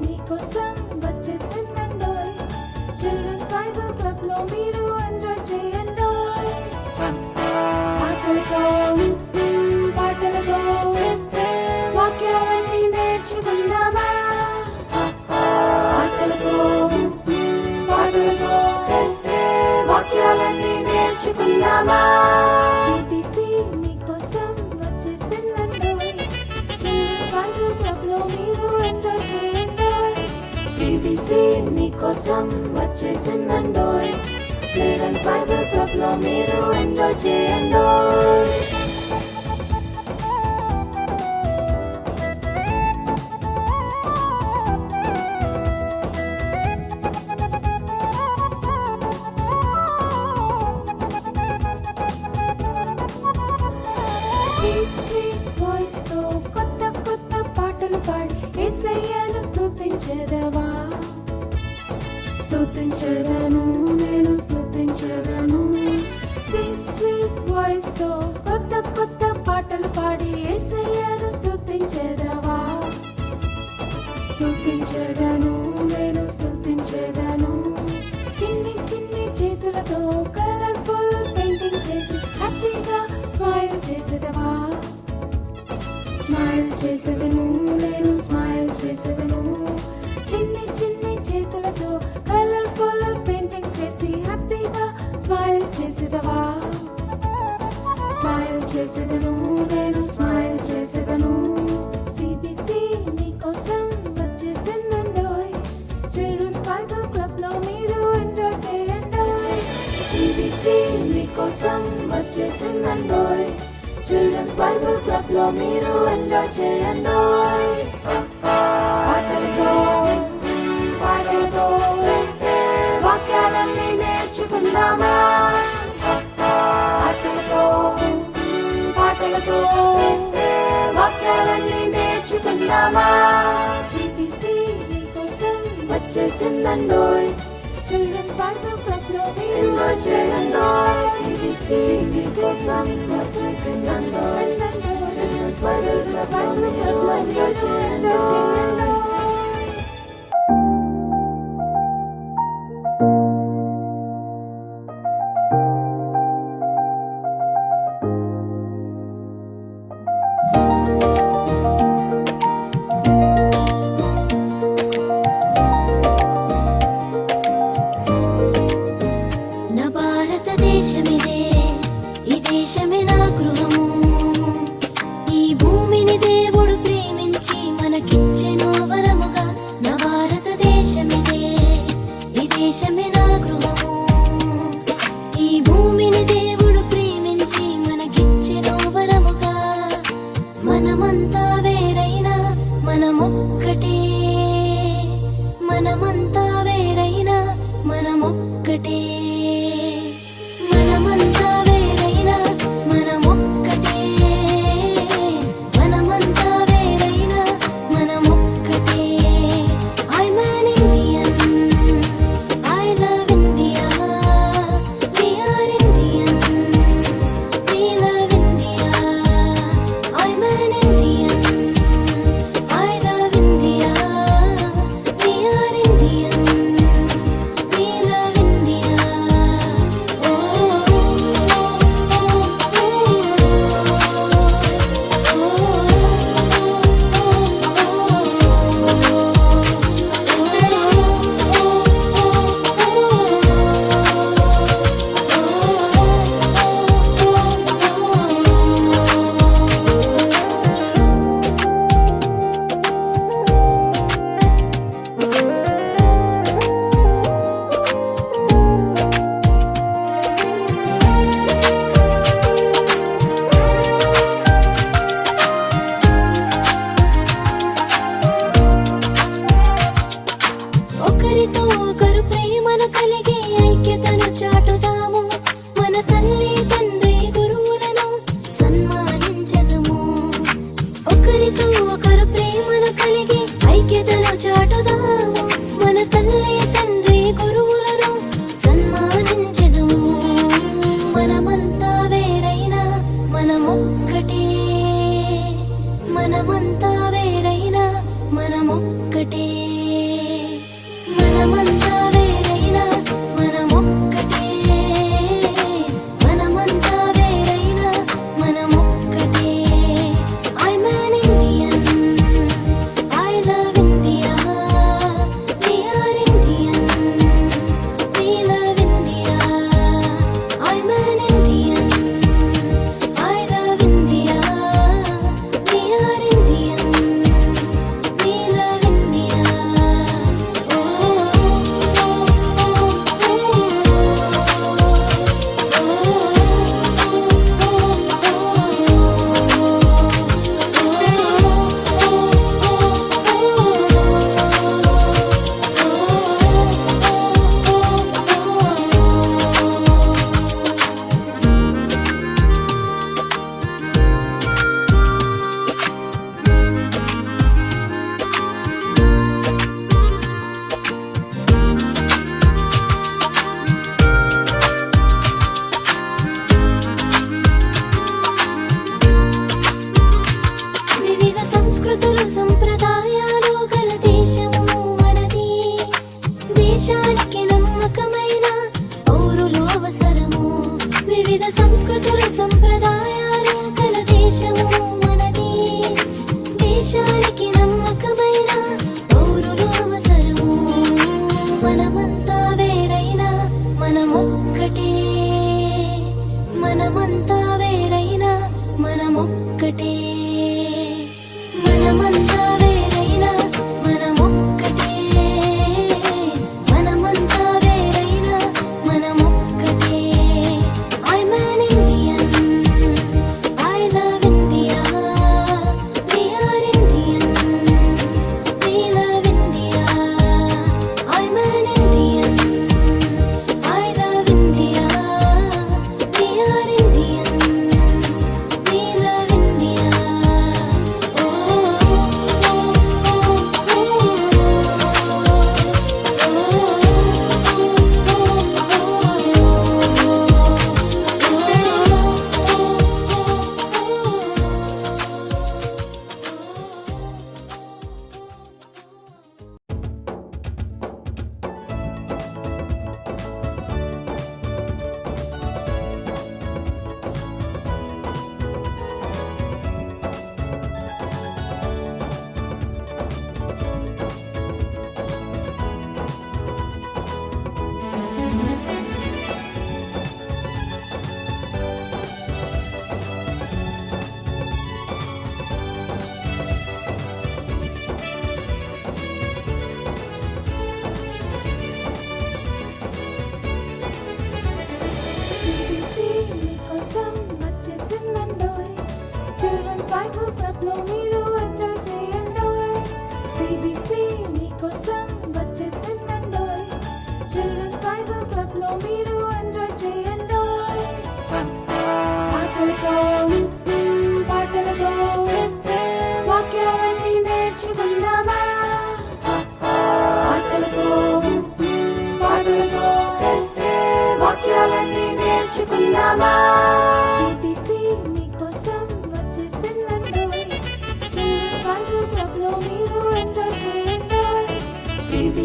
మీకోసం వచ్చేసిందండోయ్. Children's Bible club లో మీరు ఎంజాయ్ చేయండోయ్. పాటలతో పాటలతో వాక్యాలన్నీ నేర్చుకుందామా. పాటలతో పాటలతో వాక్యాలన్నీ నేర్చుకుందామా. CBC మీకోసం వచ్చేసిందండోయ్. చిల్డ్రన్స్ బైబిల్ క్లబ్ లో మీరు ఎంజాయ్ చేయండోయ్. CBC మీకోసం వచ్చేసిందండోయ్. చిల్డ్రన్స్ బైబిల్ క్లబ్ లో మీరు ఎంజాయ్ చేయండోయ్. స్వీట్ స్వీట్ వాయిస్ తో కొత్త కొత్త పాటలు పాడి యేసయ్యను స్తుతించెదవా. స్తుతించెదను నేను స్తుతించెదను. స్వీట్ స్వీట్ వాయిస్ తో కొత్త కొత్త పాటలు పాడి యేసయ్యను స్తుతించెదవా. స్తుతించెదను నేను స్తుతించెదను. చిన్ని చిన్ని చేతులతో కలర్ఫుల్ పెయింటింగ్స్ వేసి హ్యాపీగా స్మైల్ చేసేదవా. స్మైల్ చేసేదను నేను స్మైల్ చేసేదను. చిన్ని చిన్ని చేతులతో కలర్ఫుల్ పెయింటింగ్స్ వేసి హ్యాపీగా స్మైల్ చేసేదవా. స్మైల్ చేసేదను నేను స్మైల్ చేసేదను. CBC మీకోసం వచ్చేసిందండోయ్. చిల్డ్రన్స్ బైబిల్ క్లబ్ లో మీరు ఎంజాయ్ చేయండోయ్. CBC మీకోసం వచ్చేసిందండోయ్. చిల్డ్రన్స్ బైబిల్ క్లబ్ లో మీరు ఎంజాయ్ చేయండోయ్. పాటలతో పాటలతో వాక్యాలన్నీ నేర్చుకుందామా. పాటలతో పాటలతో వాక్యాలన్నీ నేర్చుకుందామా. CBC మీకోసం వచ్చేసిందండోయ్. చిల్డ్రన్స్ బైబిల్ క్లబ్ లో ఎంజాయ్ చేయండోయ్. CBC మీకోసం వచ్చేసిందండోయ్. చిల్డ్రన్స్ బైబిల్ క్లబ్ లో మీరు ఎంజాయ్ చేయండోయ్. నా భారతదేశమిదే, ఈ దేశమే నా గృహము. ఈ భూమిని దేవుడు ప్రేమించి మనకిచ్చెను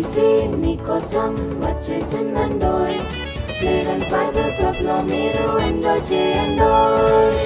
ఆర్టీసీ మీకోసం వచ్చేసిందండోయ్. చిల్డ్రన్స్ బైబిల్ క్లబ్ లో మీరు ఎంజాయ్ చేయండోయ్.